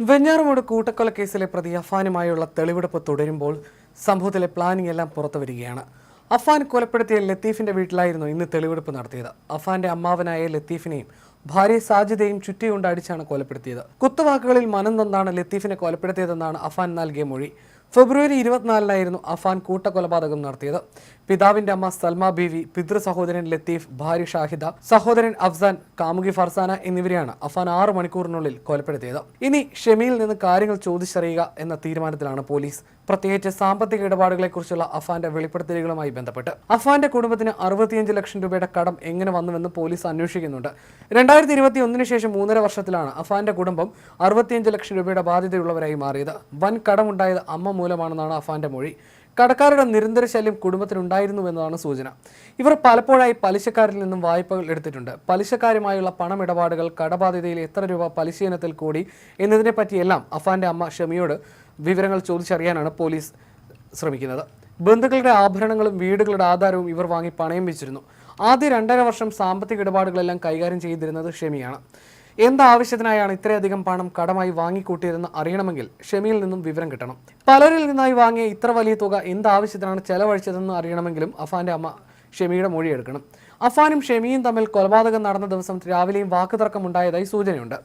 വെഞ്ഞാറമൂട് കൂട്ടക്കൊലക്കേസിലെ പ്രതി അഫാനുമായുള്ള തെളിവെടുപ്പ് തുടരുമ്പോൾ സംഭവത്തിലെ പ്ലാനിംഗ് എല്ലാം പുറത്തുവരികയാണ്. അഫാൻ കൊലപ്പെടുത്തിയ ലത്തീഫിന്റെ വീട്ടിലായിരുന്നു ഇന്ന് തെളിവെടുപ്പ് നടത്തിയത്. അഫാന്റെ അമ്മാവനായ ലത്തീഫിനെയും ഭാര്യ സാജിദയെയും ചുറ്റികൊണ്ട് അടിച്ചാണ് കൊലപ്പെടുത്തിയത്. കുത്തുവാക്കുകളിൽ മനം നൊന്താണ് ലത്തീഫിനെ കൊലപ്പെടുത്തിയതെന്നാണ് അഫാൻ നൽകിയ മൊഴി. ഫെബ്രുവരി 24-നായിരുന്നു അഫാൻ കൂട്ടക്കൊലപാതകം നടത്തിയത്. പിതാവിന്റെ അമ്മ സൽമ ബീവി, പിതൃ സഹോദരൻ ലത്തീഫ്, ഭാര്യ ഷാഹിദ, സഹോദരൻ അഫ്സാൻ, കാമുകി ഫർസാന എന്നിവരെയാണ് അഫാൻ 6 മണിക്കൂറിനുള്ളിൽ കൊലപ്പെടുത്തിയത്. ഇനി ഷെമിയിൽ നിന്ന് കാര്യങ്ങൾ ചോദിച്ചറിയുക എന്ന തീരുമാനത്തിലാണ് പോലീസ്. പ്രത്യേകിച്ച് സാമ്പത്തിക ഇടപാടുകളെക്കുറിച്ചുള്ള അഫാന്റെ വെളിപ്പെടുത്തലുകളുമായി ബന്ധപ്പെട്ട് അഫാന്റെ കുടുംബത്തിന് 65 ലക്ഷം രൂപയുടെ കടം എങ്ങനെ വന്നുവെന്ന് പോലീസ് അന്വേഷിക്കുന്നുണ്ട്. 2021 ശേഷം 3.5 വർഷത്തിലാണ് അഫാന്റെ കുടുംബം 65 ലക്ഷം രൂപയുടെ ബാധ്യതയുള്ളവരായി മാറിയത്. വൻ കടമുണ്ടായത് അമ്മ മൂലമാണെന്നാണ് അഫാന്റെ മൊഴി. കടക്കാരുടെ നിരന്തര ശല്യം കുടുംബത്തിനുണ്ടായിരുന്നുവെന്നതാണ് സൂചന. ഇവർ പലപ്പോഴായി പലിശക്കാരിൽ നിന്നും വായ്പകൾ എടുത്തിട്ടുണ്ട്. പലിശക്കാരുമായുള്ള പണമിടപാടുകൾ, കടബാധ്യതയിൽ എത്ര രൂപ പലിശ ഇനത്തിൽ കൂടി എന്നതിനെ പറ്റിയെല്ലാം അഫാന്റെ അമ്മ ഷമിയോട് വിവരങ്ങൾ ചോദിച്ചറിയാനാണ് പോലീസ് ശ്രമിക്കുന്നത്. ബന്ധുക്കളുടെ ആഭരണങ്ങളും വീടുകളുടെ ആധാരവും ഇവർ വാങ്ങി പണയം വെച്ചിരുന്നു. ആദ്യ 2.5 വർഷം സാമ്പത്തിക ഇടപാടുകളെല്ലാം കൈകാര്യം ചെയ്തിരുന്നത് ഷെമിയാണ്. എന്താവശ്യത്തിനായാണ് ഇത്രയധികം പണം കടമായി വാങ്ങിക്കൂട്ടിയതെന്ന് അറിയണമെങ്കിൽ ഷെമിയിൽ നിന്നും വിവരം കിട്ടണം. പലരിൽ നിന്നായി വാങ്ങിയ ഇത്ര വലിയ തുക എന്താവശ്യത്തിനാണ് ചെലവഴിച്ചതെന്ന് അറിയണമെങ്കിലും അഫാന്റെ അമ്മ ഷെമിയുടെ മൊഴിയെടുക്കണം. അഫാനും ഷെമിയും തമ്മിൽ കൊലപാതകം നടന്ന ദിവസം രാവിലെയും വാക്കുതർക്കമുണ്ടായതായി സൂചനയുണ്ട്.